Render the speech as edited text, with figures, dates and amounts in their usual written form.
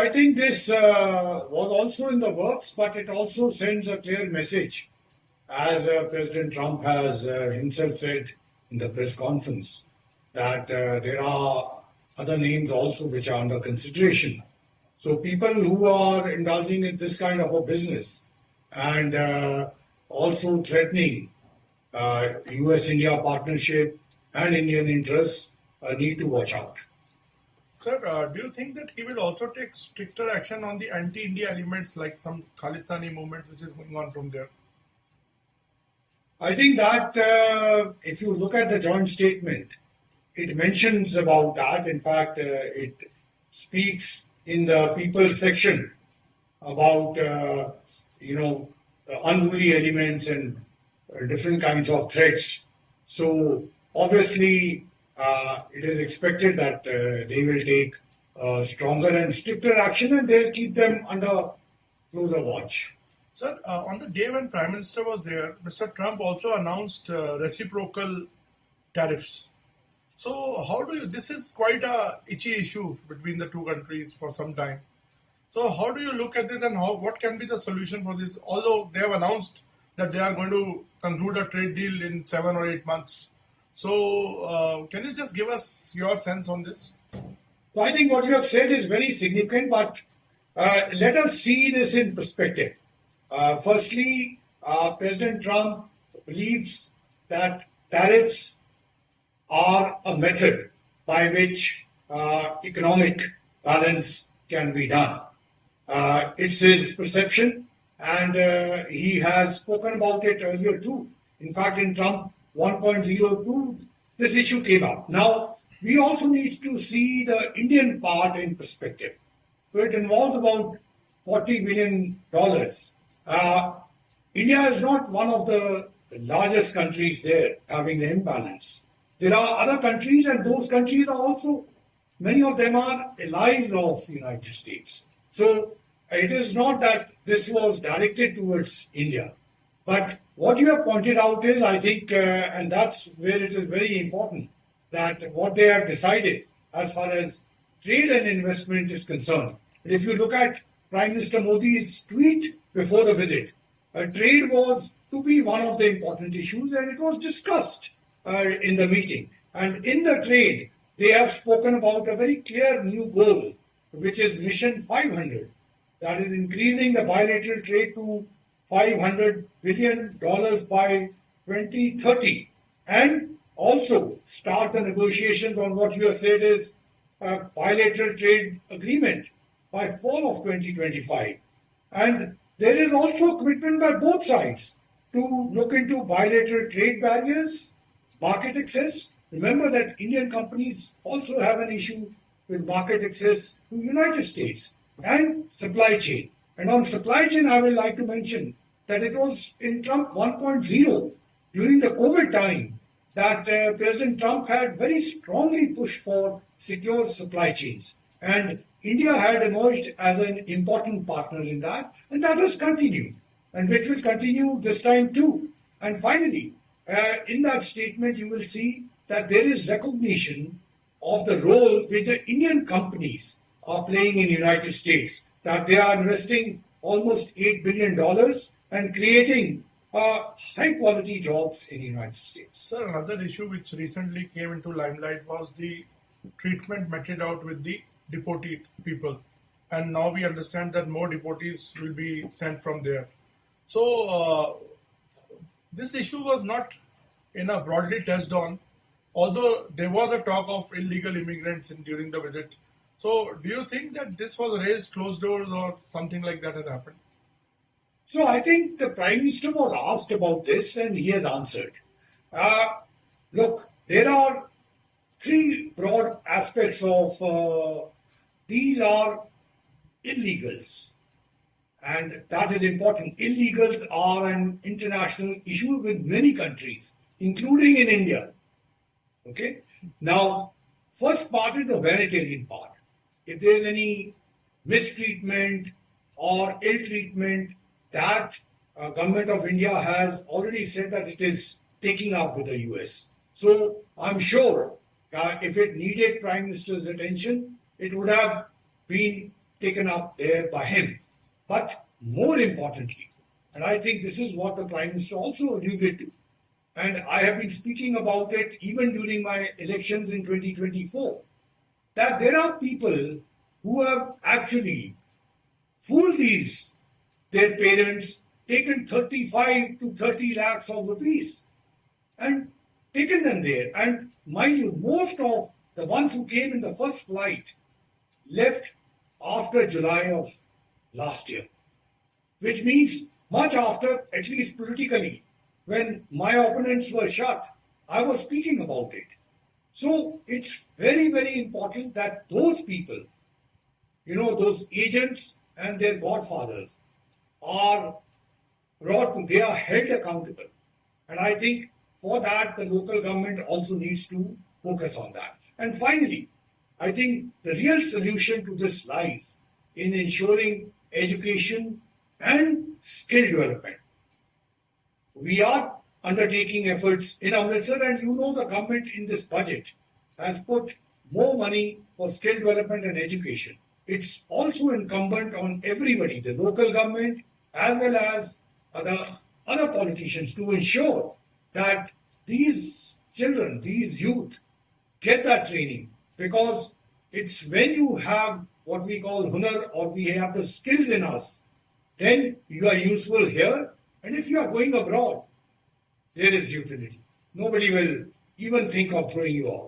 I think this was also in the works, but it also sends a clear message, as President Trump has himself said in the press conference, that there are other names also which are under consideration. So people who are indulging in this kind of a business and also threatening US-India partnership and Indian interests need to watch out. Sir, do you think that he will also take stricter action on the anti-India elements like some Khalistani movement which is going on from there? I think that if you look at the joint statement, it mentions about that. In fact, it speaks in the people section about, unruly elements and different kinds of threats. So obviously, it is expected that they will take stronger and stricter action, and they'll keep them under closer watch. Sir, on the day when Prime Minister was there, Mr. Trump also announced reciprocal tariffs. So this is quite a itchy issue between the two countries for some time. So how do you look at this, and what can be the solution for this? Although they have announced that they are going to conclude a trade deal in 7 or 8 months. So can you just give us your sense on this? So I think what you have said is very significant, but let us see this in perspective. Firstly, President Trump believes that tariffs are a method by which economic balance can be done. It's his perception, and he has spoken about it earlier too. In fact, in Trump 1.02, this issue came up. Now, we also need to see the Indian part in perspective. So it involves about $40 billion. India is not one of the largest countries there having the imbalance. There are other countries, and those countries are also, many of them are allies of the United States. So it is not that this was directed towards India. But what you have pointed out is, I think, and that's where it is very important, that what they have decided as far as trade and investment is concerned. If you look at Prime Minister Modi's tweet before the visit, trade was to be one of the important issues, and it was discussed in the meeting. And in the trade, they have spoken about a very clear new goal, which is Mission 500. That is increasing the bilateral trade to $500 billion by 2030. And also start the negotiations on what you have said is a bilateral trade agreement by fall of 2025. And there is also a commitment by both sides to look into bilateral trade barriers, market access. Remember that Indian companies also have an issue with market access to United States, and supply chain. And on supply chain, I would like to mention that it was in Trump 1.0 during the COVID time that President Trump had very strongly pushed for secure supply chains. And India had emerged as an important partner in that, and that has continued, and which will continue this time too. And finally, in that statement, you will see that there is recognition of the role which the Indian companies are playing in the United States, that they are investing almost $8 billion and creating high-quality jobs in the United States. Sir, another issue which recently came into limelight was the treatment meted out with the deported people. And now we understand that more deportees will be sent from there. So, this issue was not broadly touched on, although there was a talk of illegal immigrants during the visit. So, do you think that this was raised closed doors or something like that has happened? So, I think the Prime Minister was asked about this and he has answered. Look, there are three broad aspects of these are illegals. And that is important. Illegals are an international issue with many countries, including in India. Okay? Now, first part is the humanitarian part. If there is any mistreatment or ill treatment, that government of India has already said that it is taking up with the US. So I'm sure if it needed Prime Minister's attention, it would have been taken up there by him. But more importantly, and I think this is what the Prime Minister also alluded to, and I have been speaking about it even during my elections in 2024, that there are people who have actually fooled their parents, taken 35 to 30 lakhs of rupees and taken them there. And mind you, most of the ones who came in the first flight left after July of last year, which means much after, at least politically, when my opponents were shut, I was speaking about it. So it's very, very important that those people, those agents and their godfathers are they are held accountable. And I think for that, the local government also needs to focus on that. And finally, I think the real solution to this lies in ensuring education and skill development. We are undertaking efforts in Amritsar, and the government in this budget has put more money for skill development and education. It's also incumbent on everybody, the local government as well as other politicians, to ensure that these children, these youth, get that training, because it's when you have what we call hunar, or we have the skills in us, then you are useful here. And if you are going abroad, there is utility. Nobody will even think of throwing you out.